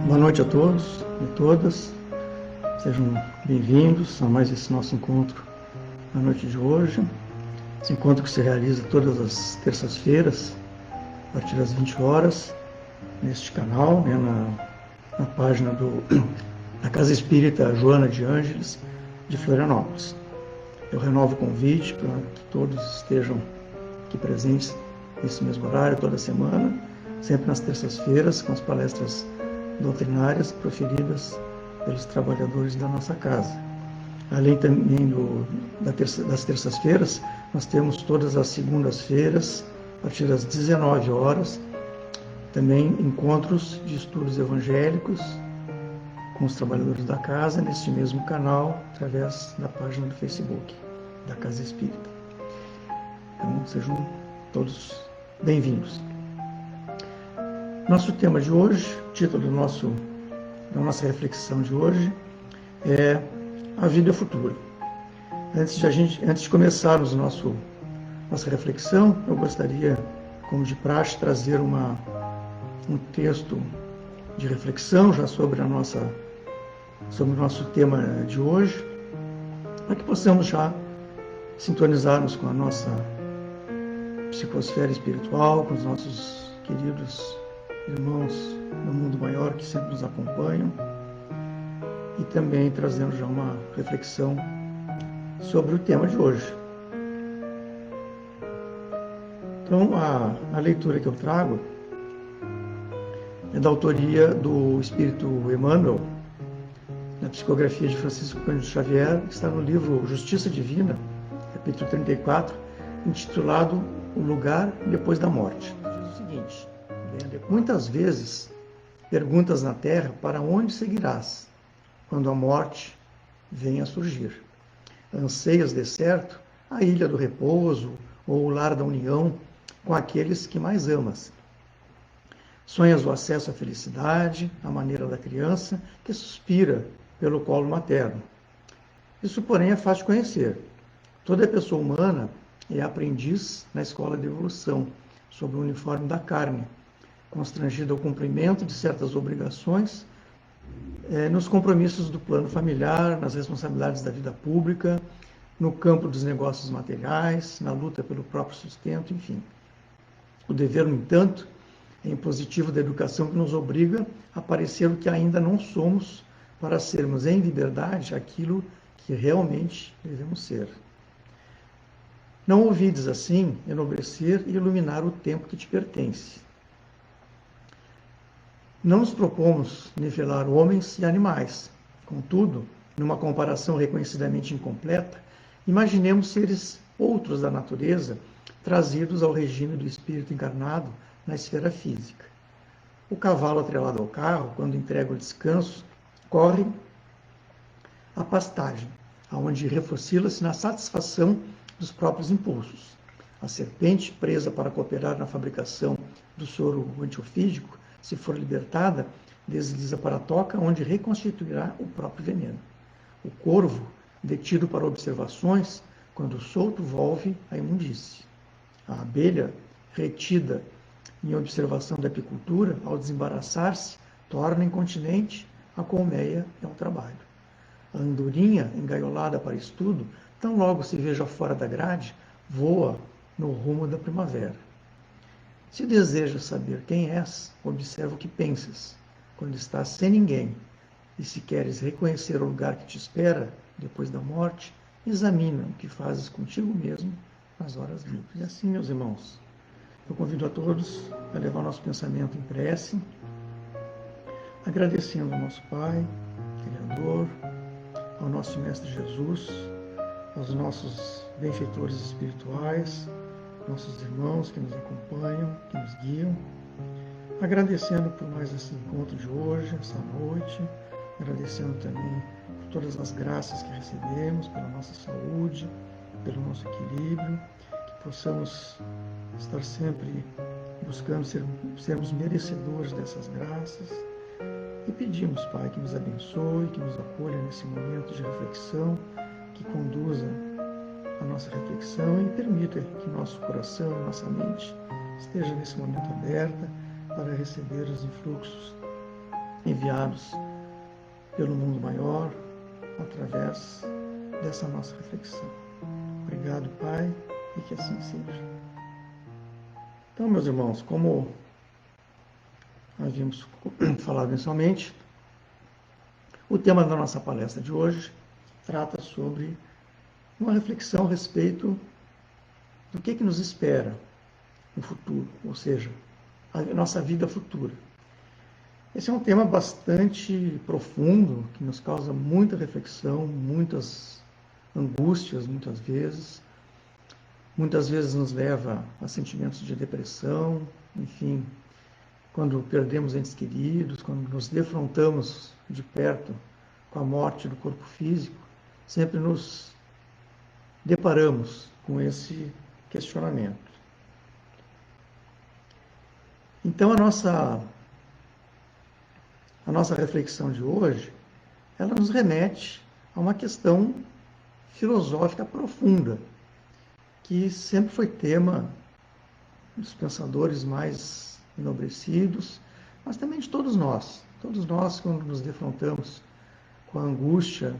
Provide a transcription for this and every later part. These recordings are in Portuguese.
Boa noite a todos e todas, sejam bem-vindos a mais esse nosso encontro na noite de hoje. Esse encontro que se realiza todas as terças-feiras, a partir das 20 horas, neste canal, na página da Casa Espírita Joana de Ângeles, de Florianópolis. Eu renovo o convite para que todos estejam aqui presentes nesse mesmo horário, toda semana, sempre nas terças-feiras, com as palestras doutrinárias proferidas pelos trabalhadores da nossa casa. Além também das terças-feiras, nós temos todas as segundas-feiras, a partir das 19 horas, também encontros de estudos evangélicos com os trabalhadores da casa, neste mesmo canal, através da página do Facebook da Casa Espírita. Então, sejam todos bem-vindos. Nosso tema de hoje, o título da nossa reflexão de hoje é A Vida Futura. Antes de começarmos nossa reflexão, eu gostaria, como de praxe, trazer um texto de reflexão já sobre o nosso tema de hoje, para que possamos já sintonizarmos com a nossa psicosfera espiritual, com os nossos queridos irmãos no mundo maior que sempre nos acompanham, e também trazendo já uma reflexão sobre o tema de hoje. Então, a leitura que eu trago é da autoria do Espírito Emmanuel, na psicografia de Francisco Cândido Xavier, que está no livro Justiça Divina, capítulo 34, intitulado O Lugar Depois da Morte. Diz o seguinte: muitas vezes perguntas na terra para onde seguirás quando a morte venha a surgir. Anseias de certo a ilha do repouso ou o lar da união com aqueles que mais amas. Sonhas o acesso à felicidade, à maneira da criança que suspira pelo colo materno. Isso, porém, é fácil de conhecer. Toda pessoa humana é aprendiz na escola de evolução, sob o uniforme da carne, constrangida ao cumprimento de certas obrigações, nos compromissos do plano familiar, nas responsabilidades da vida pública, no campo dos negócios materiais, na luta pelo próprio sustento, enfim. O dever, no entanto, é impositivo da educação que nos obriga a parecer o que ainda não somos para sermos em liberdade aquilo que realmente devemos ser. Não ouvides, assim, enobrecer e iluminar o tempo que te pertence. Não nos propomos nivelar homens e animais. Contudo, numa comparação reconhecidamente incompleta, imaginemos seres outros da natureza trazidos ao regime do espírito encarnado na esfera física. O cavalo atrelado ao carro, quando entrega o descanso, corre a pastagem, aonde refocila-se na satisfação dos próprios impulsos. A serpente, presa para cooperar na fabricação do soro antiofídico, se for libertada, desliza para a toca, onde reconstituirá o próprio veneno. O corvo, detido para observações, quando solto, volve à imundície. A abelha, retida em observação da apicultura, ao desembaraçar-se, torna incontinente a colmeia e ao trabalho. A andorinha, engaiolada para estudo, tão logo se veja fora da grade, voa no rumo da primavera. Se desejas saber quem és, observa o que pensas, quando estás sem ninguém, e se queres reconhecer o lugar que te espera depois da morte, examina o que fazes contigo mesmo nas horas livres. E assim, meus irmãos, eu convido a todos a levar nosso pensamento em prece, agradecendo ao nosso Pai, Criador, ao nosso Mestre Jesus, aos nossos benfeitores espirituais, nossos irmãos que nos acompanham, que nos guiam, agradecendo por mais esse encontro de hoje, essa noite, agradecendo também por todas as graças que recebemos, pela nossa saúde, pelo nosso equilíbrio, que possamos estar sempre buscando sermos merecedores dessas graças, e pedimos, Pai, que nos abençoe, que nos acolha nesse momento de reflexão, que conduza a nossa reflexão e permita que nosso coração e nossa mente esteja nesse momento aberta para receber os influxos enviados pelo mundo maior, através dessa nossa reflexão. Obrigado, Pai, e que assim seja. Então, meus irmãos, como havíamos falado inicialmente, o tema da nossa palestra de hoje trata sobre uma reflexão a respeito do que nos espera no futuro, ou seja, a nossa vida futura. Esse é um tema bastante profundo, que nos causa muita reflexão, muitas angústias, muitas vezes nos leva a sentimentos de depressão, enfim, quando perdemos entes queridos, quando nos defrontamos de perto com a morte do corpo físico, sempre nos deparamos com esse questionamento. Então, a nossa reflexão de hoje, ela nos remete a uma questão filosófica profunda, que sempre foi tema dos pensadores mais enobrecidos, mas também de todos nós. Todos nós, quando nos defrontamos com a angústia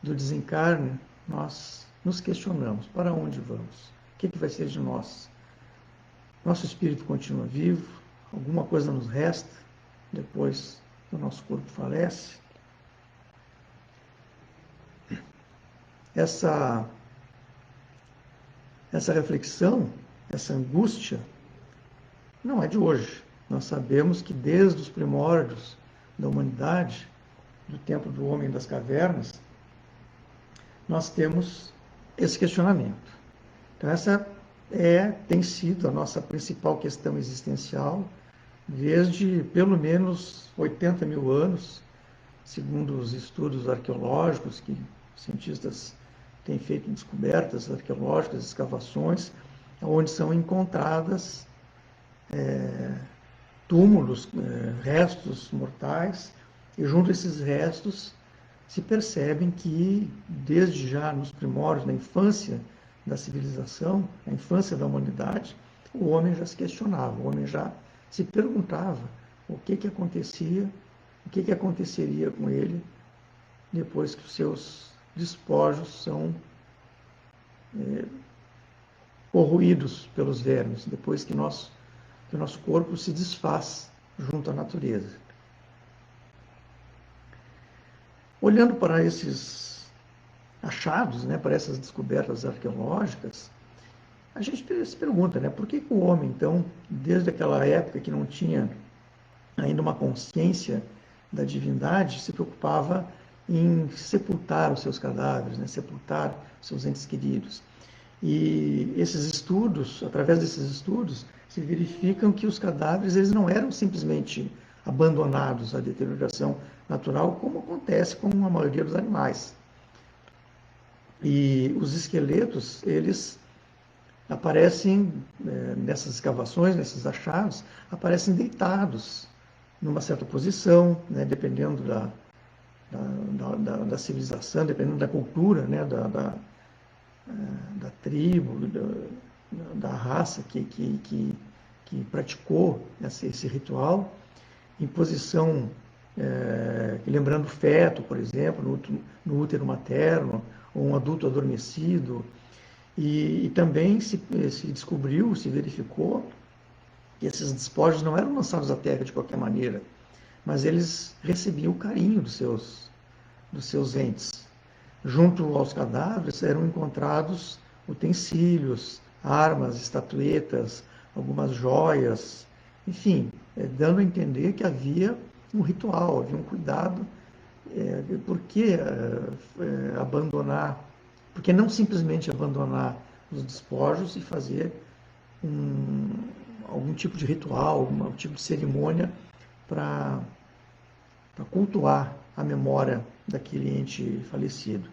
do desencarne, nós nos questionamos: para onde vamos? O que vai ser de nós? Nosso espírito continua vivo? Alguma coisa nos resta depois que o nosso corpo falece? Essa reflexão, essa angústia, não é de hoje. Nós sabemos que desde os primórdios da humanidade, do tempo do homem das cavernas, nós temos esse questionamento. Então, essa tem sido a nossa principal questão existencial desde pelo menos 80 mil anos, segundo os estudos arqueológicos, que os cientistas têm feito descobertas arqueológicas, escavações, onde são encontradas túmulos, restos mortais, e junto a esses restos se percebem que, desde já nos primórdios, na infância da civilização, na infância da humanidade, o homem já se questionava, o homem já se perguntava o que acontecia, o que aconteceria com ele depois que os seus despojos são corroídos pelos vermes, depois que o nosso corpo se desfaz junto à natureza. Olhando para esses achados, para essas descobertas arqueológicas, a gente se pergunta, por que o homem, então, desde aquela época que não tinha ainda uma consciência da divindade, se preocupava em sepultar os seus cadáveres, sepultar os seus entes queridos. E esses estudos, através desses estudos, se verificam que os cadáveres eles não eram simplesmente abandonados à deterioração natural, como acontece com a maioria dos animais. E os esqueletos, eles aparecem nessas escavações, nesses achados, aparecem deitados numa certa posição, dependendo da civilização, dependendo da cultura, da tribo, da raça que praticou esse ritual, em posição, lembrando o feto, por exemplo, no útero materno, ou um adulto adormecido. E também se descobriu, se verificou, que esses despojos não eram lançados à terra de qualquer maneira, mas eles recebiam o carinho dos seus entes. Junto aos cadáveres eram encontrados utensílios, armas, estatuetas, algumas joias, enfim, dando a entender que havia um ritual, havia um cuidado. Por que abandonar? Por que não simplesmente abandonar os despojos e fazer algum tipo de ritual, algum tipo de cerimônia para cultuar a memória daquele ente falecido?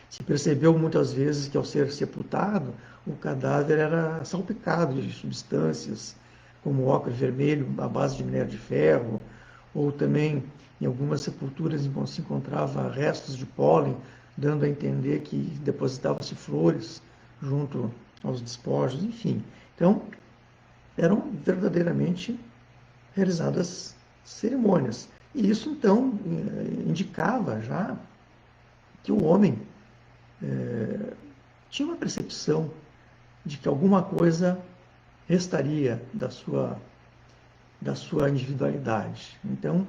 Se percebeu muitas vezes que, ao ser sepultado, o cadáver era salpicado de substâncias, como óculos vermelho à base de minério de ferro, ou também em algumas sepulturas se encontrava restos de pólen, dando a entender que depositavam-se flores junto aos despojos, enfim. Então, eram verdadeiramente realizadas cerimônias. E isso, então, indicava já que o homem tinha uma percepção de que alguma coisa restaria da sua individualidade. Então,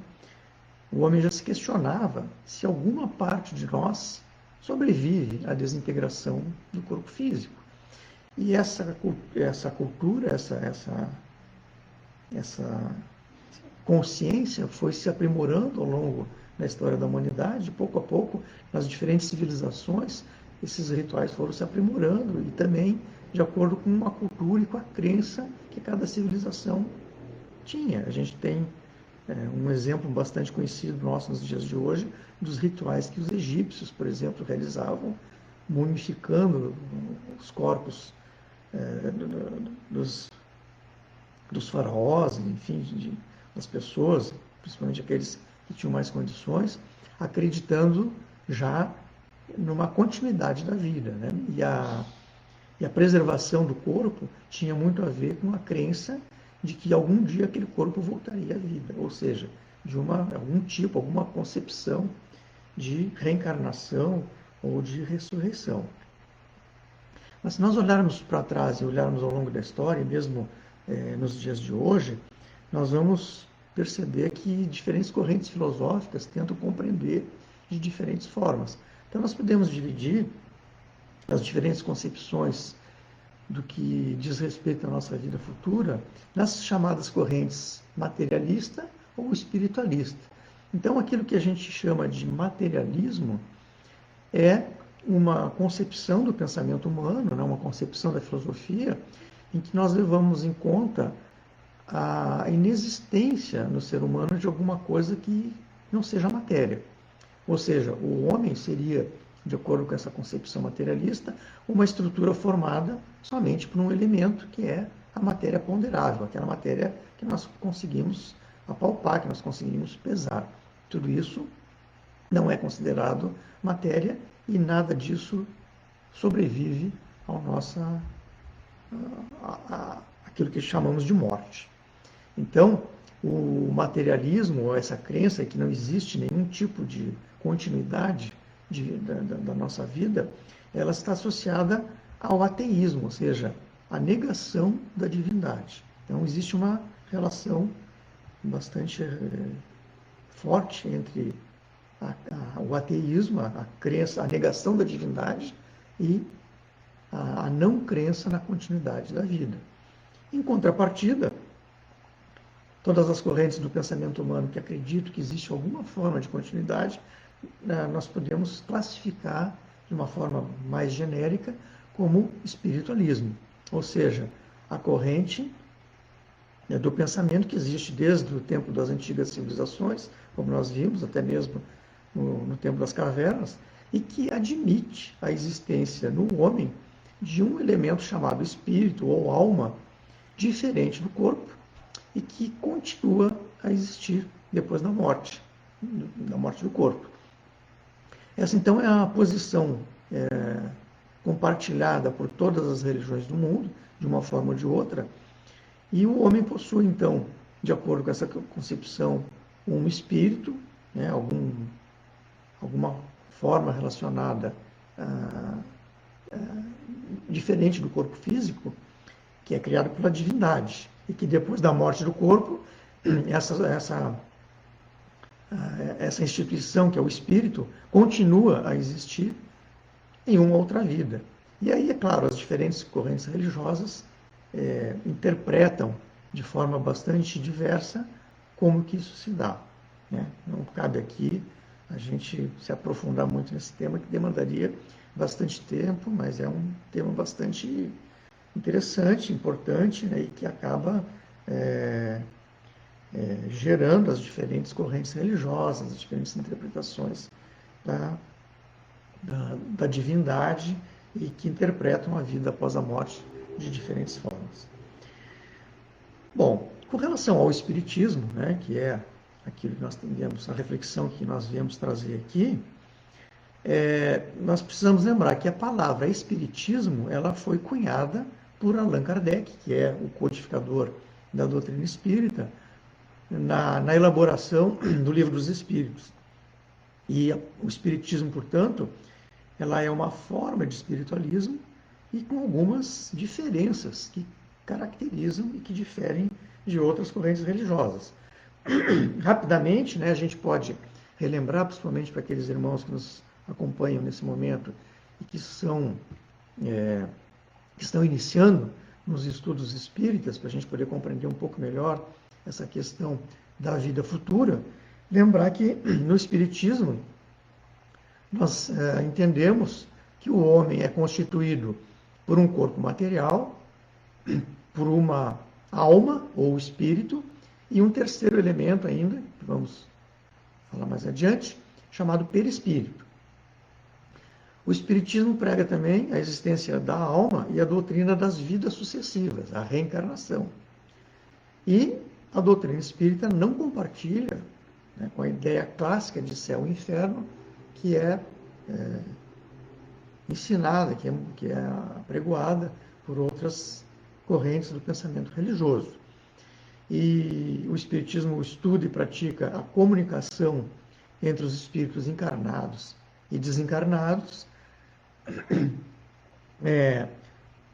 o homem já se questionava se alguma parte de nós sobrevive à desintegração do corpo físico. E essa cultura, essa consciência foi se aprimorando ao longo da história da humanidade. Pouco a pouco, nas diferentes civilizações, esses rituais foram se aprimorando e também de acordo com a cultura e com a crença que cada civilização tinha. A gente tem um exemplo bastante conhecido nosso nos dias de hoje dos rituais que os egípcios, por exemplo, realizavam, mumificando os corpos dos faraós, enfim, das pessoas, principalmente aqueles que tinham mais condições, acreditando já numa continuidade da vida, né? E a preservação do corpo tinha muito a ver com a crença de que algum dia aquele corpo voltaria à vida, ou seja, de algum tipo, alguma concepção de reencarnação ou de ressurreição. Mas se nós olharmos para trás e olharmos ao longo da história, mesmo nos dias de hoje, nós vamos perceber que diferentes correntes filosóficas tentam compreender de diferentes formas. Então nós podemos dividir as diferentes concepções do que diz respeito à nossa vida futura nas chamadas correntes materialista ou espiritualista. Então aquilo que a gente chama de materialismo é uma concepção do pensamento humano, né, uma concepção da filosofia, em que nós levamos em conta a inexistência no ser humano de alguma coisa que não seja matéria. Ou seja, o homem seria, de acordo com essa concepção materialista, uma estrutura formada somente por um elemento que é a matéria ponderável, aquela matéria que nós conseguimos apalpar, que nós conseguimos pesar. Tudo isso não é considerado matéria e nada disso sobrevive aquilo que chamamos de morte. Então, o materialismo, essa crença que não existe nenhum tipo de continuidade da nossa vida, ela está associada ao ateísmo, ou seja, à negação da divindade. Então, existe uma relação bastante forte entre o ateísmo, a crença, a negação da divindade e a não crença na continuidade da vida. Em contrapartida, todas as correntes do pensamento humano que acreditam que existe alguma forma de continuidade, nós podemos classificar de uma forma mais genérica como espiritualismo, ou seja, a corrente do pensamento que existe desde o tempo das antigas civilizações, como nós vimos, até mesmo no tempo das cavernas, e que admite a existência no homem de um elemento chamado espírito ou alma, diferente do corpo, e que continua a existir depois da morte do corpo. Essa, então, é a posição compartilhada por todas as religiões do mundo, de uma forma ou de outra, e o homem possui, então, de acordo com essa concepção, um espírito, né, alguma forma relacionada diferente do corpo físico, que é criado pela divindade, e que depois da morte do corpo, essa instituição, que é o espírito, continua a existir em uma outra vida. E aí, é claro, as diferentes correntes religiosas interpretam de forma bastante diversa como que isso se dá, né? Não cabe aqui a gente se aprofundar muito nesse tema, que demandaria bastante tempo, mas é um tema bastante interessante, importante, né, e que acaba gerando as diferentes correntes religiosas, as diferentes interpretações da divindade e que interpretam a vida após a morte de diferentes formas. Bom, com relação ao espiritismo, né, que é aquilo que nós temos, a reflexão que nós viemos trazer aqui, nós precisamos lembrar que a palavra espiritismo ela foi cunhada por Allan Kardec, que é o codificador da doutrina espírita, na elaboração do Livro dos Espíritos. E o Espiritismo, portanto, ela é uma forma de espiritualismo e com algumas diferenças que caracterizam e que diferem de outras correntes religiosas. Rapidamente, né, a gente pode relembrar, principalmente para aqueles irmãos que nos acompanham nesse momento e que estão iniciando nos estudos espíritas, para a gente poder compreender um pouco melhor essa questão da vida futura, lembrar que no Espiritismo nós entendemos que o homem é constituído por um corpo material, por uma alma ou espírito, e um terceiro elemento ainda, que vamos falar mais adiante, chamado perispírito. O Espiritismo prega também a existência da alma e a doutrina das vidas sucessivas, a reencarnação. E a doutrina espírita não compartilha, né, com a ideia clássica de céu e inferno, que é ensinada, que é apregoada por outras correntes do pensamento religioso. E o Espiritismo estuda e pratica a comunicação entre os espíritos encarnados e desencarnados.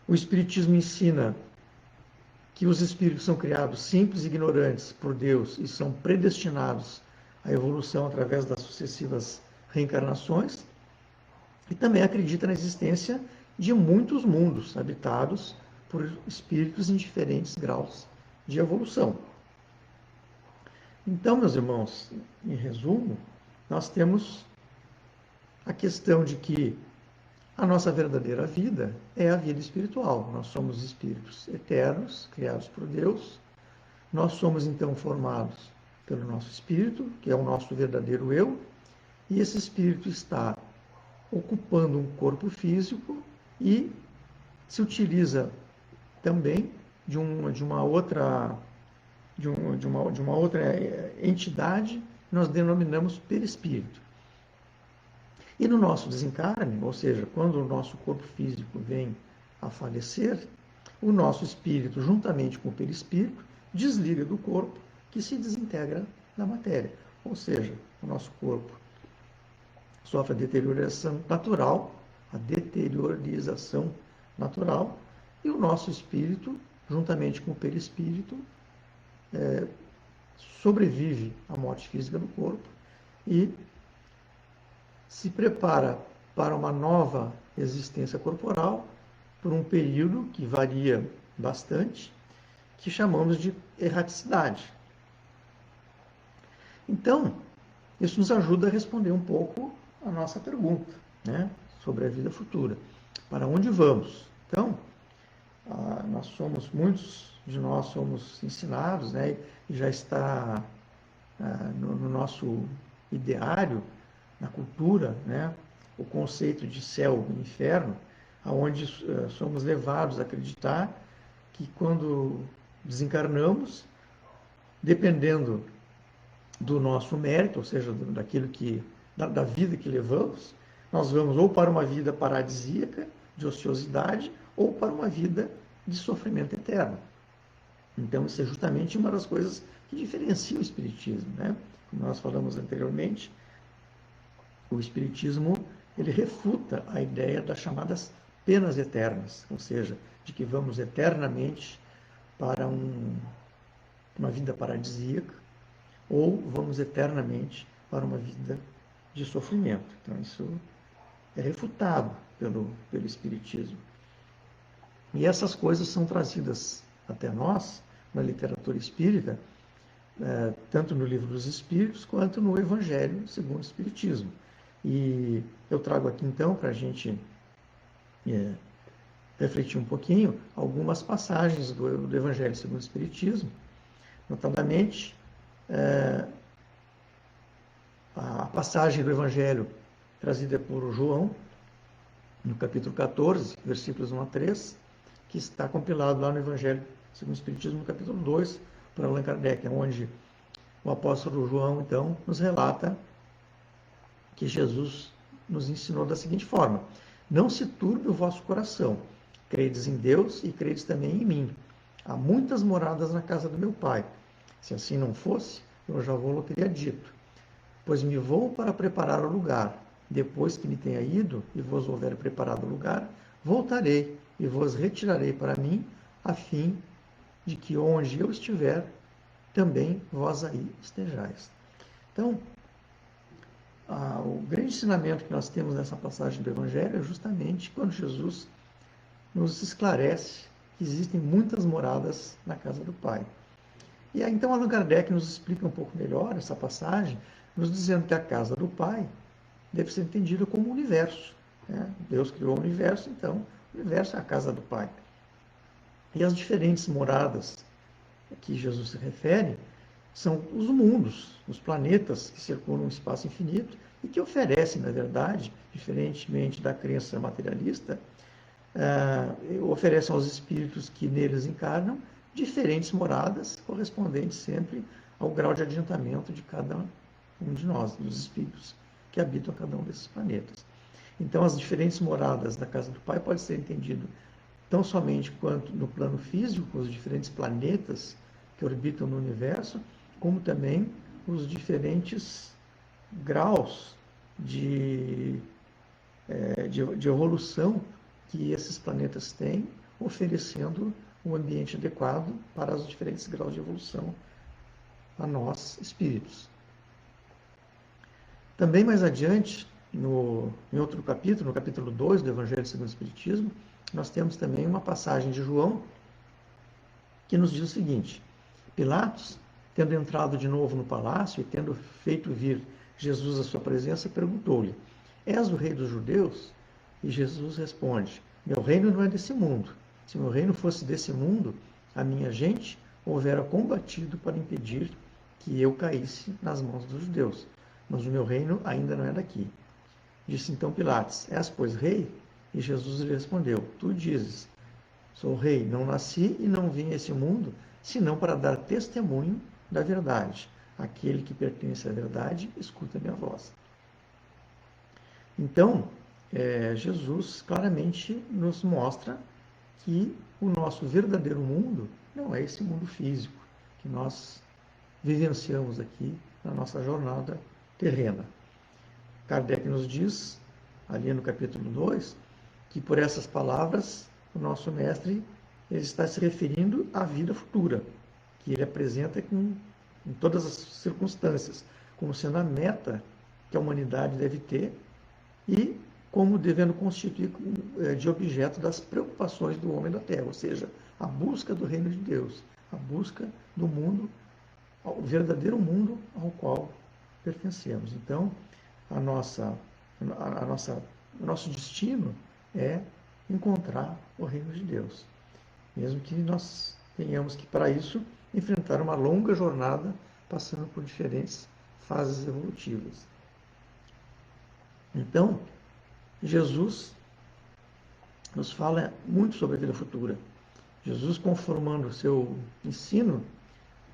O Espiritismo ensina que os espíritos são criados simples e ignorantes por Deus e são predestinados à evolução através das sucessivas reencarnações. E também acredita na existência de muitos mundos habitados por espíritos em diferentes graus de evolução. Então, meus irmãos, em resumo, nós temos a questão de que a nossa verdadeira vida é a vida espiritual. Nós somos espíritos eternos, criados por Deus. Nós somos, então, formados pelo nosso espírito, que é o nosso verdadeiro eu, e esse espírito está ocupando um corpo físico e se utiliza também de uma outra entidade que nós denominamos perispírito. E no nosso desencarne, ou seja, quando o nosso corpo físico vem a falecer, o nosso espírito, juntamente com o perispírito, desliga do corpo, que se desintegra na matéria. Ou seja, o nosso corpo sofre a deteriorização natural, e o nosso espírito, juntamente com o perispírito, sobrevive à morte física do corpo e se prepara para uma nova existência corporal por um período que varia bastante, que chamamos de erraticidade. Então, isso nos ajuda a responder um pouco a nossa pergunta, né, sobre a vida futura. Para onde vamos? Então, muitos de nós somos ensinados, né, e já está no nosso ideário, na cultura, né, o conceito de céu e inferno, onde somos levados a acreditar que quando desencarnamos, dependendo do nosso mérito, ou seja, da vida que levamos, nós vamos ou para uma vida paradisíaca, de ociosidade, ou para uma vida de sofrimento eterno. Então, isso é justamente uma das coisas que diferencia o Espiritismo, né? Como nós falamos anteriormente, o Espiritismo ele refuta a ideia das chamadas penas eternas, ou seja, de que vamos eternamente para uma vida paradisíaca ou vamos eternamente para uma vida de sofrimento. Então, isso é refutado pelo Espiritismo. E essas coisas são trazidas até nós, na literatura espírita, tanto no Livro dos Espíritos, quanto no Evangelho segundo o Espiritismo. E eu trago aqui, então, para a gente refletir um pouquinho, algumas passagens do Evangelho segundo o Espiritismo, notadamente, a passagem do Evangelho trazida por João, no capítulo 14, versículos 1 a 3, que está compilado lá no Evangelho segundo o Espiritismo, no capítulo 2, por Allan Kardec, onde o apóstolo João, então, nos relata que Jesus nos ensinou da seguinte forma: não se turbe o vosso coração, credes em Deus e credes também em mim. Há muitas moradas na casa do meu Pai. Se assim não fosse, eu já vou teria dito, pois me vou para preparar o lugar. Depois que me tenha ido e vos houver preparado o lugar, voltarei e vos retirarei para mim, a fim de que onde eu estiver, também vós aí estejais. Então, o grande ensinamento que nós temos nessa passagem do Evangelho é justamente quando Jesus nos esclarece que existem muitas moradas na casa do Pai. E aí, então, Allan Kardec nos explica um pouco melhor essa passagem, nos dizendo que a casa do Pai deve ser entendida como o universo. Né? Deus criou o universo, então o universo é a casa do Pai. E as diferentes moradas que Jesus se refere são os mundos, os planetas que circulam um espaço infinito e que oferecem, na verdade, diferentemente da crença materialista, oferecem aos espíritos que neles encarnam diferentes moradas, correspondentes sempre ao grau de adiantamento de cada um de nós, dos espíritos que habitam cada um desses planetas. Então, as diferentes moradas da casa do Pai podem ser entendido tão somente quanto no plano físico, os diferentes planetas que orbitam no universo, como também os diferentes graus de evolução que esses planetas têm, oferecendo um ambiente adequado para os diferentes graus de evolução a nós, espíritos. Também mais adiante, em outro capítulo, no capítulo 2 do Evangelho segundo o Espiritismo, nós temos também uma passagem de João que nos diz o seguinte: Pilatos, tendo entrado de novo no palácio e tendo feito vir Jesus à sua presença, perguntou-lhe: És o rei dos judeus? E Jesus responde: Meu reino não é desse mundo. Se meu reino fosse desse mundo, a minha gente houvera combatido para impedir que eu caísse nas mãos dos judeus. Mas o meu reino ainda não é daqui. Disse então Pilatos: És, pois, rei? E Jesus lhe respondeu: Tu dizes, sou rei, não nasci e não vim a esse mundo, senão para dar testemunho da verdade. Aquele que pertence à verdade, escuta a minha voz. Então, Jesus claramente nos mostra que o nosso verdadeiro mundo não é esse mundo físico que nós vivenciamos aqui na nossa jornada terrena. Kardec nos diz, ali no capítulo 2, que por essas palavras o nosso mestre ele está se referindo à vida futura, que ele apresenta em todas as circunstâncias, como sendo a meta que a humanidade deve ter e como devendo constituir de objeto das preocupações do homem da Terra, ou seja, a busca do reino de Deus, a busca do mundo, o verdadeiro mundo ao qual pertencemos. Então, o nosso destino é encontrar o reino de Deus, mesmo que nós tenhamos que, para isso, enfrentar uma longa jornada passando por diferentes fases evolutivas. Então, Jesus nos fala muito sobre a vida futura. Jesus conformando o seu ensino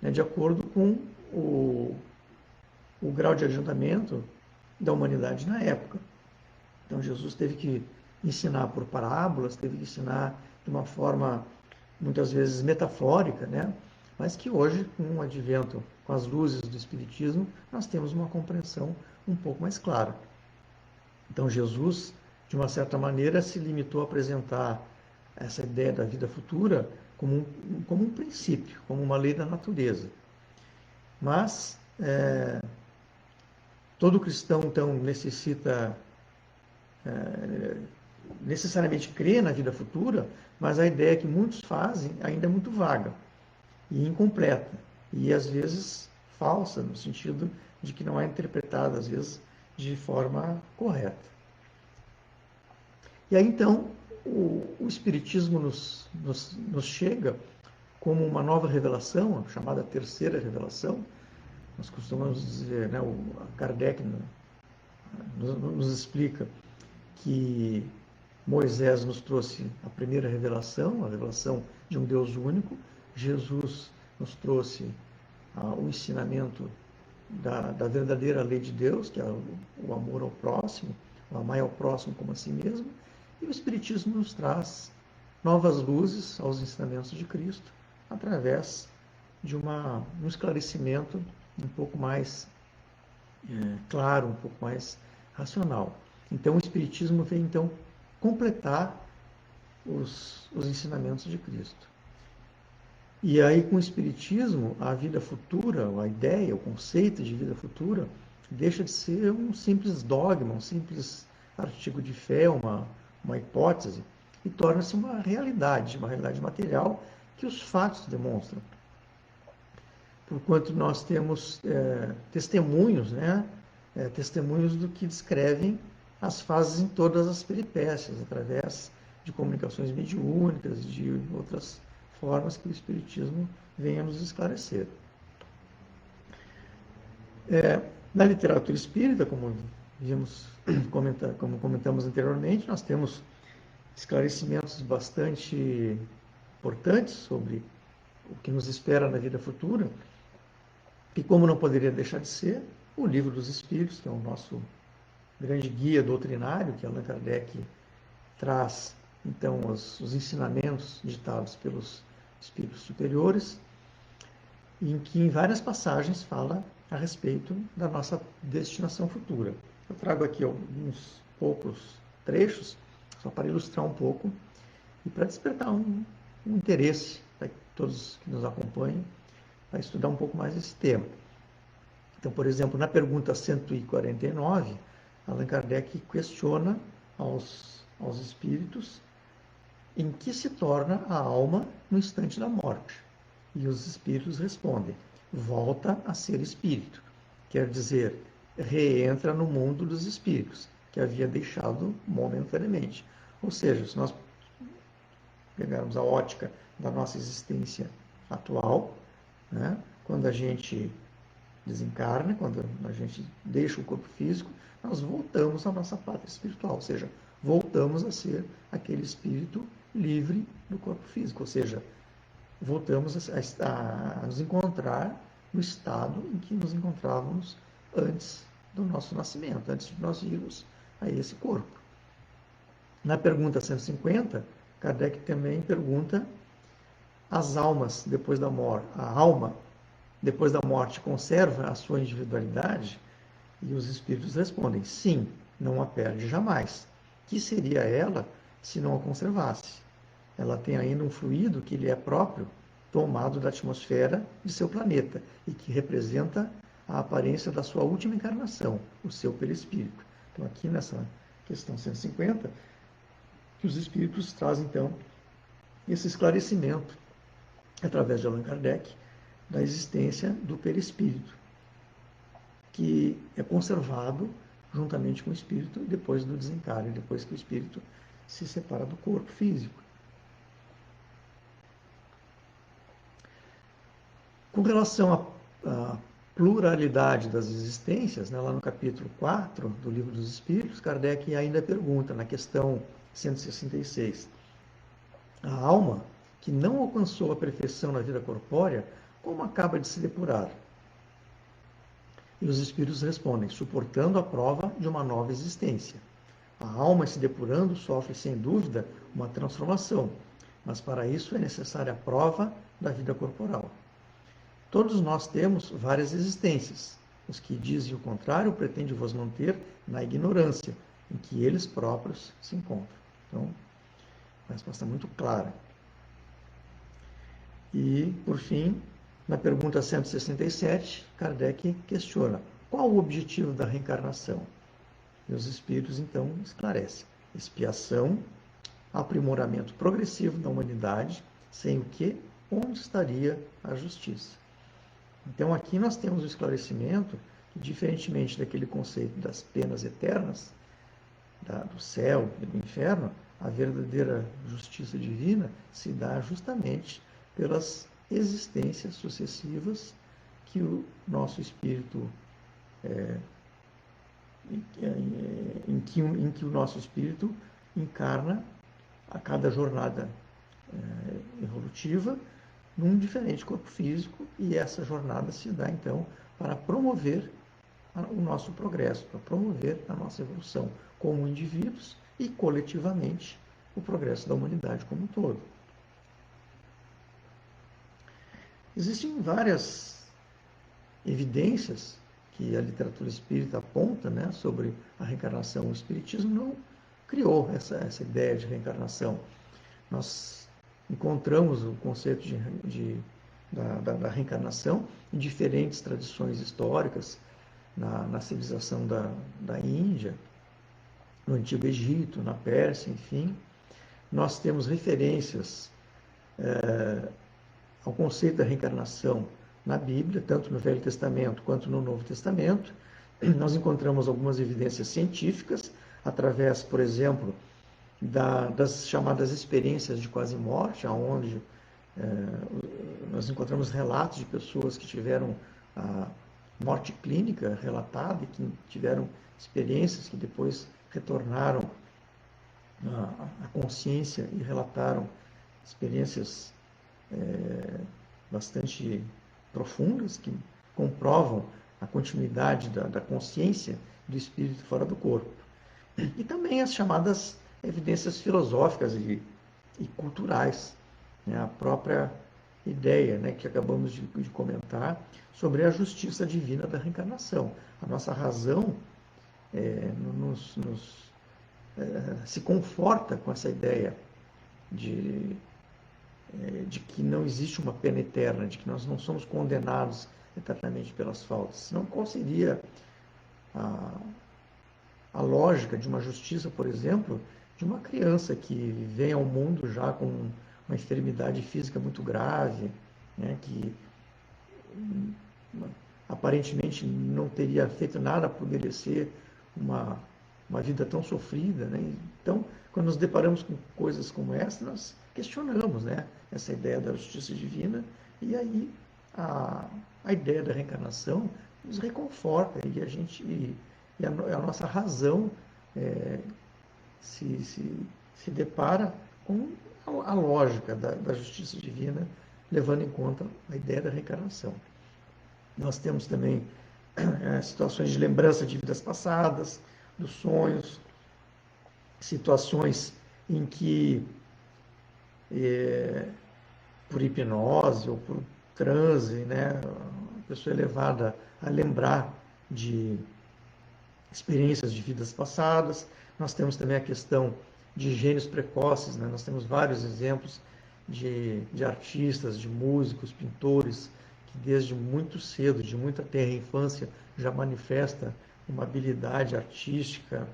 de acordo com o grau de adiantamento da humanidade na época. Então, Jesus teve que ensinar por parábolas, teve que ensinar de uma forma, muitas vezes, metafórica, né? Mas que hoje, com o advento, com as luzes do Espiritismo, nós temos uma compreensão um pouco mais clara. Então, Jesus, de uma certa maneira, se limitou a apresentar essa ideia da vida futura como um princípio, como uma lei da natureza. Mas todo cristão, então, necessariamente crer na vida futura, mas a ideia que muitos fazem ainda é muito vaga e incompleta, e às vezes falsa, no sentido de que não é interpretada, às vezes, de forma correta. E aí, então, o Espiritismo nos chega como uma nova revelação, chamada terceira revelação. Nós costumamos dizer, né, Kardec nos explica que Moisés nos trouxe a primeira revelação, a revelação de um Deus único. Jesus nos trouxe o ensinamento da verdadeira lei de Deus, que é o amor ao próximo, o amar ao próximo como a si mesmo. E o Espiritismo nos traz novas luzes aos ensinamentos de Cristo, através de um esclarecimento um pouco mais claro, um pouco mais racional. Então o Espiritismo vem então completar os ensinamentos de Cristo. E aí com o Espiritismo, a vida futura, a ideia, o conceito de vida futura, deixa de ser um simples dogma, um simples artigo de fé, uma hipótese, e torna-se uma realidade material que os fatos demonstram. Porquanto nós temos testemunhos, né? Testemunhos do que descrevem as fases em todas as peripécias, através de comunicações mediúnicas, de outras formas que o Espiritismo vem a nos esclarecer. Na literatura espírita, como comentamos anteriormente, nós temos esclarecimentos bastante importantes sobre o que nos espera na vida futura, e como não poderia deixar de ser, o Livro dos Espíritos, que é o nosso grande guia doutrinário, que Allan Kardec traz, então, os ensinamentos ditados pelos espíritos superiores, em que em várias passagens fala a respeito da nossa destinação futura. Eu trago aqui alguns poucos trechos, só para ilustrar um pouco e para despertar um interesse para todos que nos acompanham, para estudar um pouco mais esse tema. Então, por exemplo, na pergunta 149, Allan Kardec questiona aos espíritos em que se torna a alma no instante da morte. E os espíritos respondem: volta a ser espírito. Quer dizer, reentra no mundo dos espíritos, que havia deixado momentaneamente. Ou seja, se nós pegarmos a ótica da nossa existência atual, né, quando a gente desencarna, quando a gente deixa o corpo físico, nós voltamos à nossa pátria espiritual, ou seja, voltamos a ser aquele espírito livre do corpo físico, ou seja, voltamos a nos encontrar no estado em que nos encontrávamos antes do nosso nascimento, antes de nós irmos a esse corpo. Na pergunta 150, Kardec também pergunta: as almas depois da morte, a alma depois da morte conserva a sua individualidade? E os espíritos respondem: sim, não a perde jamais. Que seria ela se não a conservasse? Ela tem ainda um fluido que lhe é próprio, tomado da atmosfera de seu planeta, e que representa a aparência da sua última encarnação, o seu perispírito. Então, aqui nessa questão 150, que os espíritos trazem, então, esse esclarecimento, através de Allan Kardec, da existência do perispírito, que é conservado juntamente com o espírito depois do desencarne, depois que o espírito se separa do corpo físico. Com relação à pluralidade das existências, né, lá no capítulo 4 do Livro dos Espíritos, Kardec ainda pergunta, na questão 166, a alma que não alcançou a perfeição na vida corpórea, como acaba de se depurar? E os espíritos respondem: suportando a prova de uma nova existência. A alma, se depurando, sofre sem dúvida uma transformação, mas para isso é necessária a prova da vida corporal. Todos nós temos várias existências. Os que dizem o contrário pretendem vos manter na ignorância em que eles próprios se encontram. Então, a resposta é muito clara. E, por fim, na pergunta 167, Kardec questiona: qual o objetivo da reencarnação? E os espíritos, então, esclarecem: expiação, aprimoramento progressivo da humanidade, sem o que, onde estaria a justiça? Então, aqui nós temos o esclarecimento que, diferentemente daquele conceito das penas eternas, do céu e do inferno, a verdadeira justiça divina se dá justamente pelas existências sucessivas que o nosso espírito, em que o nosso espírito encarna a cada jornada evolutiva num diferente corpo físico, e essa jornada se dá então para promover o nosso progresso, para promover a nossa evolução como indivíduos e coletivamente o progresso da humanidade como um todo. Existem várias evidências que a literatura espírita aponta, né, sobre a reencarnação. O espiritismo não criou essa ideia de reencarnação. Nós encontramos o conceito da reencarnação em diferentes tradições históricas, na civilização da Índia, no Antigo Egito, na Pérsia, enfim. Nós temos referências ao conceito da reencarnação na Bíblia, tanto no Velho Testamento quanto no Novo Testamento. Nós encontramos algumas evidências científicas, através, por exemplo, das chamadas experiências de quase morte, onde nós encontramos relatos de pessoas que tiveram a morte clínica relatada e que tiveram experiências que depois retornaram à consciência e relataram experiências bastante profundas que comprovam a continuidade da consciência do espírito fora do corpo. E também as chamadas evidências filosóficas e culturais, né? A própria ideia, né, que acabamos de comentar sobre a justiça divina da reencarnação. A nossa razão se conforta com essa ideia de que não existe uma pena eterna, de que nós não somos condenados eternamente pelas faltas. Senão, qual seria a lógica de uma justiça, por exemplo, de uma criança que vem ao mundo já com uma enfermidade física muito grave, né, que aparentemente não teria feito nada para merecer uma vida tão sofrida, né? Então, quando nos deparamos com coisas como essa, nós questionamos, né, essa ideia da justiça divina, e aí a ideia da reencarnação nos reconforta e a nossa razão se depara com a lógica da justiça divina, levando em conta a ideia da reencarnação. Nós temos também situações de lembrança de vidas passadas, dos sonhos, situações em que, por hipnose ou por transe, né, a pessoa é levada a lembrar de experiências de vidas passadas. Nós temos também a questão de gênios precoces, né? Nós temos vários exemplos de artistas, de músicos, pintores, que desde muito cedo, de muita tenra infância, já manifesta uma habilidade artística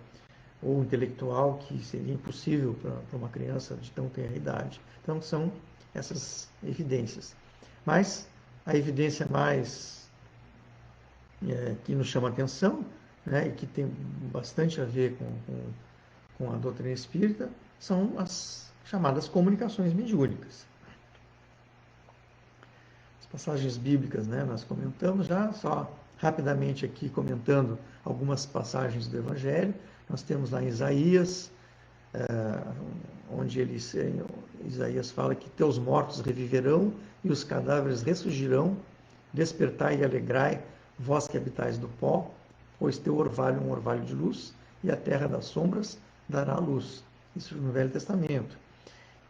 ou intelectual que seria impossível para uma criança de tão tenra idade. Então, são essas evidências. Mas a evidência mais que nos chama a atenção, né, e que tem bastante a ver com a doutrina espírita, são as chamadas comunicações mediúnicas. As passagens bíblicas, né, nós comentamos já, só rapidamente aqui comentando algumas passagens do Evangelho. Nós temos lá em Isaías, onde Isaías fala que teus mortos reviverão e os cadáveres ressurgirão. Despertai e alegrai, vós que habitais do pó, pois teu orvalho é um orvalho de luz, e a terra das sombras dará luz. Isso no Velho Testamento.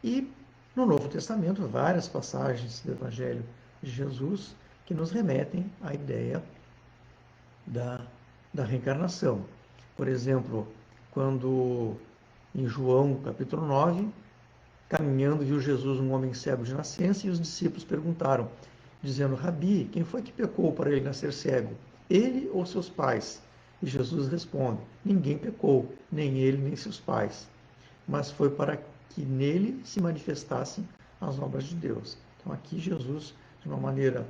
E no Novo Testamento, várias passagens do Evangelho de Jesus que nos remetem à ideia da reencarnação. Por exemplo, quando em João capítulo 9, caminhando, viu Jesus um homem cego de nascença, e os discípulos perguntaram, dizendo, Rabi, quem foi que pecou para ele nascer cego? Ele ou seus pais? E Jesus responde, ninguém pecou, nem ele nem seus pais, mas foi para que nele se manifestassem as obras de Deus. Então aqui Jesus, de uma maneira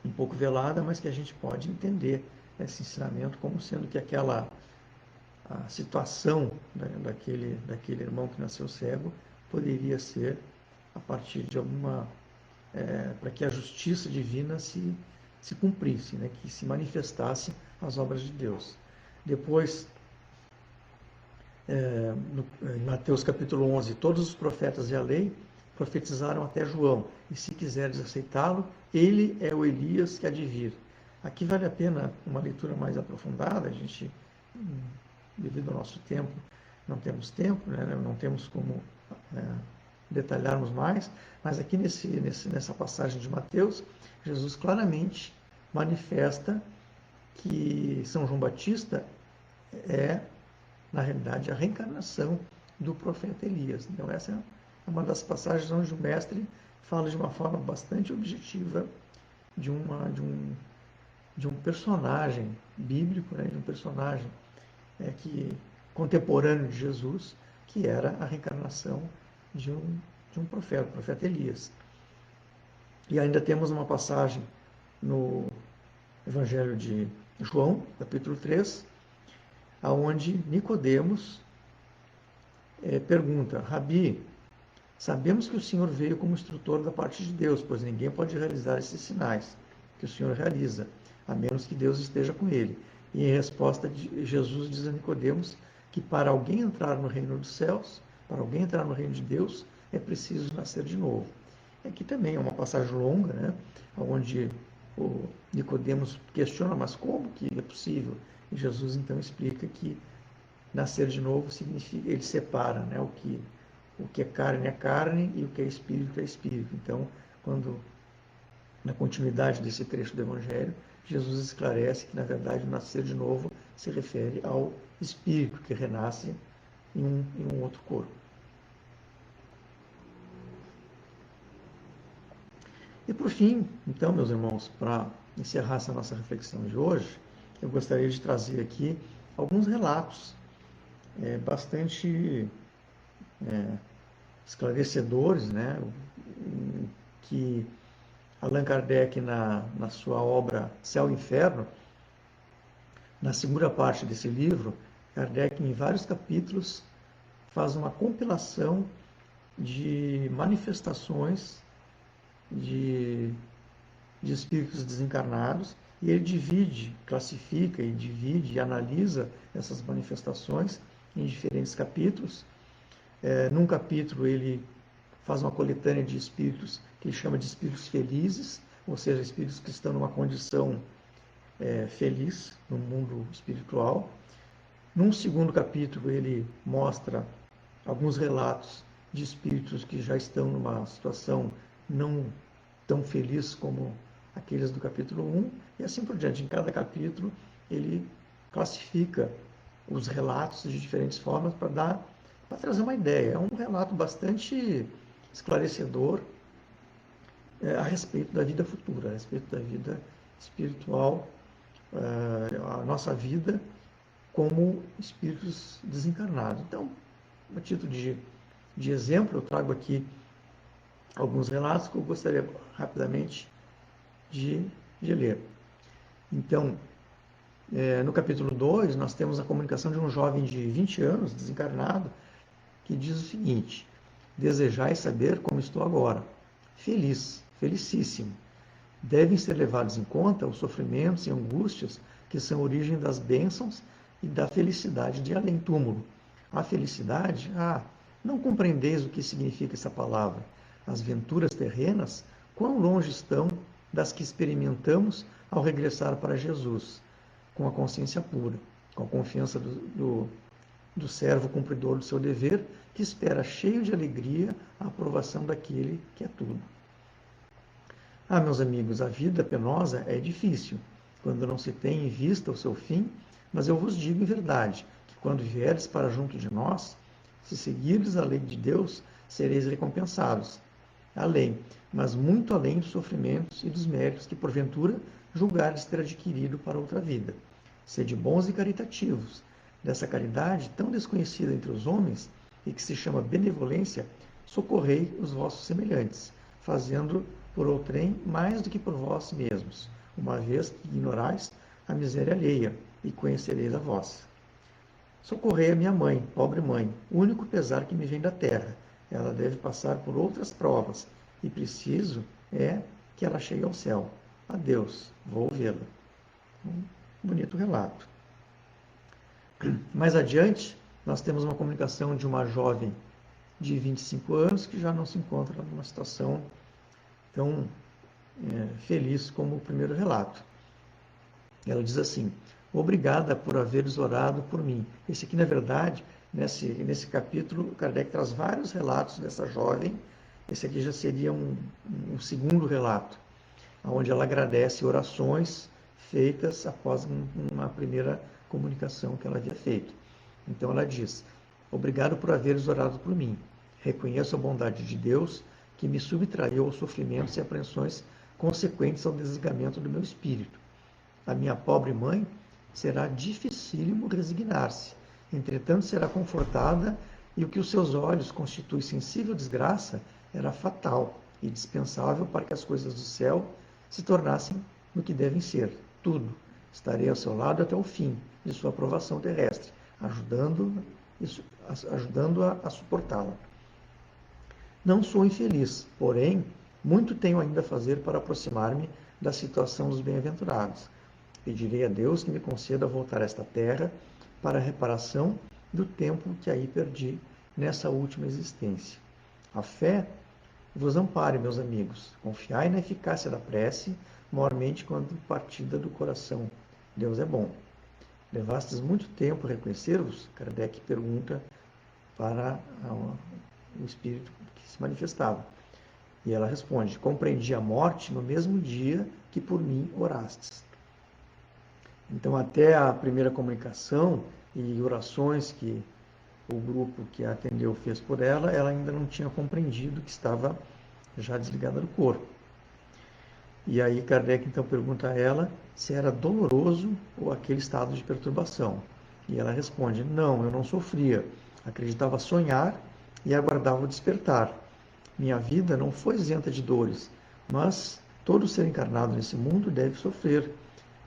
um pouco velada, mas que a gente pode entender esse ensinamento como sendo que a situação daquele irmão que nasceu cego poderia ser a partir de alguma... para que a justiça divina se cumprisse, né? Que se manifestasse as obras de Deus. Depois, em Mateus capítulo 11, todos os profetas e a lei profetizaram até João, e se quiseres aceitá-lo, ele é o Elias que há de vir. Aqui vale a pena uma leitura mais aprofundada, a gente, devido ao nosso tempo, não temos tempo, né? Não temos como detalharmos mais, mas aqui nessa passagem de Mateus, Jesus claramente manifesta que São João Batista é, na realidade, a reencarnação do profeta Elias. Então essa é uma das passagens onde o mestre fala de uma forma bastante objetiva de um personagem bíblico, né, de um personagem contemporâneo de Jesus, que era a reencarnação de um profeta, o profeta Elias. E ainda temos uma passagem no Evangelho de João, capítulo 3, aonde Nicodemos pergunta: Rabi, sabemos que o Senhor veio como instrutor da parte de Deus, pois ninguém pode realizar esses sinais que o Senhor realiza, a menos que Deus esteja com ele. E em resposta, Jesus diz a Nicodemos que para alguém entrar no reino dos céus, para alguém entrar no reino de Deus, é preciso nascer de novo. Aqui também é uma passagem longa, né, onde o Nicodemos questiona, mas como que é possível? E Jesus então explica que nascer de novo significa, ele separa, né, o que é carne e o que é espírito. Então, quando na continuidade desse trecho do Evangelho, Jesus esclarece que, na verdade, o nascer de novo se refere ao espírito que renasce em um outro corpo. E por fim, então, meus irmãos, para encerrar essa nossa reflexão de hoje, eu gostaria de trazer aqui alguns relatos bastante esclarecedores, né, que Allan Kardec, na sua obra Céu e Inferno, na segunda parte desse livro, Kardec, em vários capítulos, faz uma compilação de manifestações de espíritos desencarnados, e ele classifica e divide e analisa essas manifestações em diferentes capítulos. Num capítulo ele faz uma coletânea de espíritos que ele chama de espíritos felizes, ou seja, espíritos que estão numa condição feliz no mundo espiritual. Num segundo capítulo ele mostra alguns relatos de espíritos que já estão numa situação não tão feliz como aqueles do capítulo 1, e assim por diante. Em cada capítulo ele classifica os relatos de diferentes formas para trazer uma ideia. É um relato bastante esclarecedor a respeito da vida futura, a respeito da vida espiritual, a nossa vida como espíritos desencarnados. Então, a título de exemplo, eu trago aqui alguns relatos que eu gostaria rapidamente de ler. Então, no capítulo 2, nós temos a comunicação de um jovem de 20 anos, desencarnado, que diz o seguinte: desejai saber como estou agora. Feliz, felicíssimo. Devem ser levados em conta os sofrimentos e angústias que são origem das bênçãos e da felicidade de além-túmulo. A felicidade, não compreendeis o que significa essa palavra. As venturas terrenas, quão longe estão das que experimentamos ao regressar para Jesus, com a consciência pura, com a confiança do servo cumpridor do seu dever, que espera cheio de alegria a aprovação daquele que é tudo. Meus amigos, a vida penosa é difícil, quando não se tem em vista o seu fim, mas eu vos digo em verdade, que quando vieres para junto de nós, se seguirdes a lei de Deus, sereis recompensados. Além, mas muito além dos sofrimentos e dos méritos que, porventura, julgares ter adquirido para outra vida. Sede bons e caritativos. Dessa caridade tão desconhecida entre os homens, e que se chama benevolência, socorrei os vossos semelhantes, fazendo por outrem mais do que por vós mesmos, uma vez que ignorais a miséria alheia, e conhecereis a vossa. Socorrei a minha mãe, pobre mãe, único pesar que me vem da terra. Ela deve passar por outras provas, e preciso que ela chegue ao céu. Adeus, vou vê-la. Um bonito relato. Mais adiante, nós temos uma comunicação de uma jovem de 25 anos que já não se encontra numa situação tão feliz como o primeiro relato. Ela diz assim: Obrigada por haveres orado por mim. Esse aqui, na verdade, nesse capítulo, Kardec traz vários relatos dessa jovem. Esse aqui já seria um segundo relato, onde ela agradece orações feitas após uma primeira comunicação que ela havia feito. Então ela diz: obrigado por haveres orado por mim. Reconheço a bondade de Deus que me subtraiu aos sofrimentos e apreensões consequentes ao desligamento do meu espírito. A minha pobre mãe será dificílimo resignar-se. Entretanto, será confortada, e o que os seus olhos constitui sensível desgraça era fatal e dispensável para que as coisas do céu se tornassem no que devem ser. Tudo. Estarei ao seu lado até o fim de sua aprovação terrestre, ajudando-a a suportá-la. Não sou infeliz, porém, muito tenho ainda a fazer para aproximar-me da situação dos bem-aventurados. Pedirei a Deus que me conceda voltar a esta terra para a reparação do tempo que aí perdi nessa última existência. A fé vos ampare, meus amigos. Confiai na eficácia da prece, maiormente quando partida do coração. Deus é bom. Levastes muito tempo a reconhecer-vos? Kardec pergunta para o espírito que se manifestava. E ela responde: compreendi a morte no mesmo dia que por mim orastes. Então, até a primeira comunicação e orações que o grupo que a atendeu fez por ela, ela ainda não tinha compreendido que estava já desligada do corpo. E aí Kardec então pergunta a ela se era doloroso ou aquele estado de perturbação. E ela responde: não, eu não sofria. Acreditava sonhar e aguardava o despertar. Minha vida não foi isenta de dores, mas todo ser encarnado nesse mundo deve sofrer.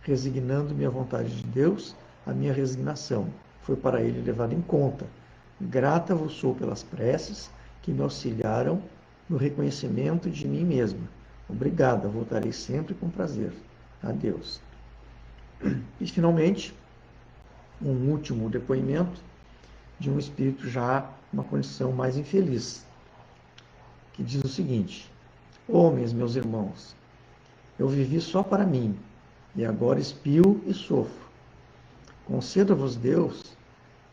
Resignando-me à vontade de Deus, a minha resignação foi para ele levada em conta. Grata vos sou pelas preces que me auxiliaram no reconhecimento de mim mesma. Obrigada, voltarei sempre com prazer. Adeus. E, finalmente, um último depoimento de um espírito já numa condição mais infeliz, que diz o seguinte: homens, meus irmãos, eu vivi só para mim, e agora espio e sofro. Conceda-vos, Deus,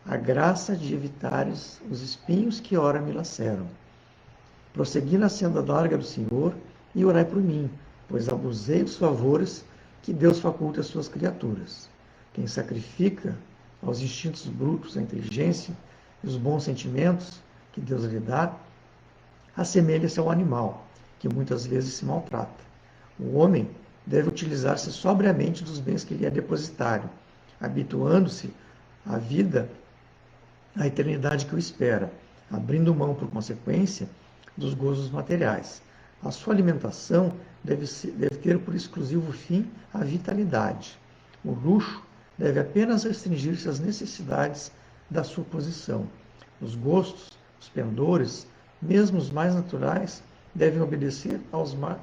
a graça de evitares os espinhos que ora me laceram. Prossegui na senda larga do Senhor e orai por mim, pois abusei dos favores que Deus faculta às suas criaturas. Quem sacrifica aos instintos brutos a inteligência e os bons sentimentos que Deus lhe dá, assemelha-se ao animal, que muitas vezes se maltrata. O homem deve utilizar-se sobriamente dos bens que lhe é depositário, habituando-se à vida, à eternidade que o espera, abrindo mão, por consequência, dos gozos materiais. A sua alimentação deve ter por exclusivo fim a vitalidade. O luxo deve apenas restringir-se às necessidades da sua posição. Os gostos, os pendores, mesmo os mais naturais, devem obedecer aos mais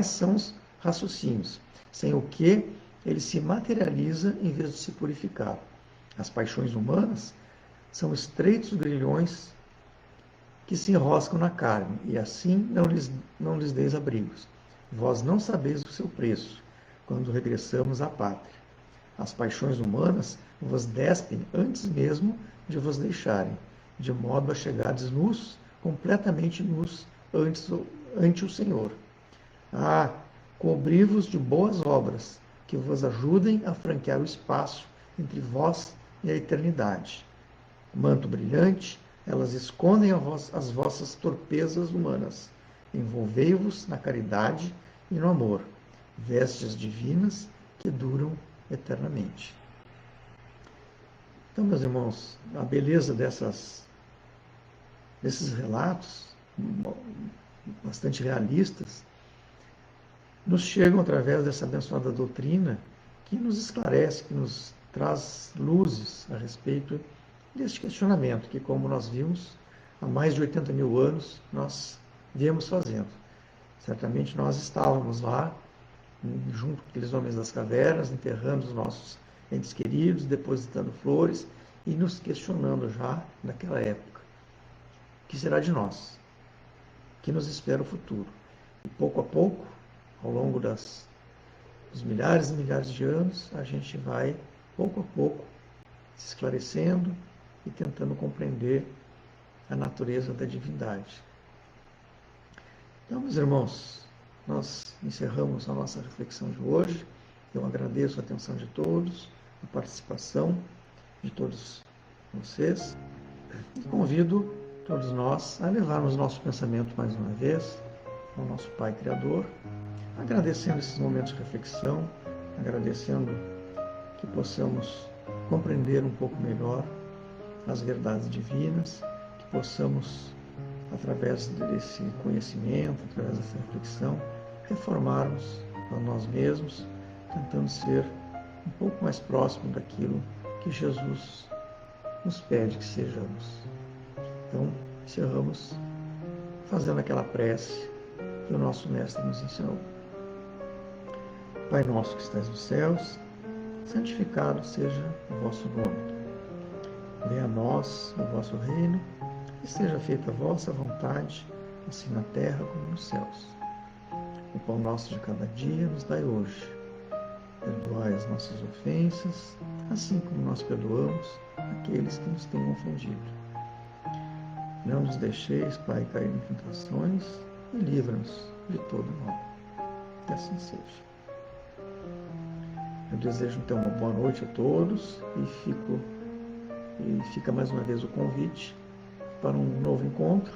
sãos raciocínios, sem o que ele se materializa em vez de se purificar. As paixões humanas são estreitos grilhões que se enroscam na carne, e assim não lhes deis abrigos. Vós não sabeis o seu preço, quando regressamos à pátria. As paixões humanas vos despem antes mesmo de vos deixarem, de modo a chegardes nus, completamente nus, ante o Senhor. Cobri-vos de boas obras, que vos ajudem a franquear o espaço entre vós e a eternidade. Manto brilhante, elas escondem as vossas torpezas humanas. Envolvei-vos na caridade e no amor, vestes divinas que duram eternamente. Então, meus irmãos, a beleza desses relatos, bastante realistas, nos chegam através dessa abençoada doutrina que nos esclarece, que nos traz luzes a respeito deste questionamento que, como nós vimos, há mais de 80 mil anos nós viemos fazendo. Certamente nós estávamos lá, junto com aqueles homens das cavernas, enterrando os nossos entes queridos, depositando flores e nos questionando já naquela época. O que será de nós? O que nos espera o futuro? E pouco a pouco, ao longo dos os milhares e milhares de anos, a gente vai, pouco a pouco, se esclarecendo e tentando compreender a natureza da divindade. Então, meus irmãos, nós encerramos a nossa reflexão de hoje. Eu agradeço a atenção de todos, a participação de todos vocês e convido todos nós a levarmos nosso pensamento mais uma vez ao nosso Pai Criador, agradecendo esses momentos de reflexão, agradecendo que possamos compreender um pouco melhor as verdades divinas, que possamos, através desse conhecimento, através dessa reflexão, reformarmos a nós mesmos, tentando ser um pouco mais próximo daquilo que Jesus nos pede que sejamos. Então, encerramos fazendo aquela prece que o nosso Mestre nos ensinou. Pai nosso que estais nos céus, santificado seja o vosso nome. Venha a nós o vosso reino e seja feita a vossa vontade, assim na terra como nos céus. O pão nosso de cada dia nos dai hoje. Perdoai as nossas ofensas, assim como nós perdoamos aqueles que nos têm ofendido. Não nos deixeis, Pai, cair em tentações e livra-nos de todo mal. Que assim seja. Eu desejo então uma boa noite a todos e fica mais uma vez o convite para um novo encontro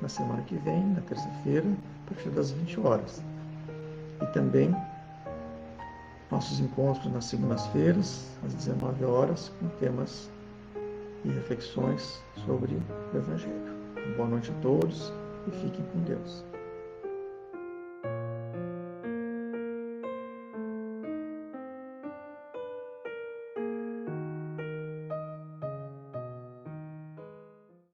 na semana que vem, na terça-feira, a partir das 20 horas. E também nossos encontros nas segundas-feiras, às 19 horas, com temas e reflexões sobre o Evangelho. Boa noite a todos e fiquem com Deus.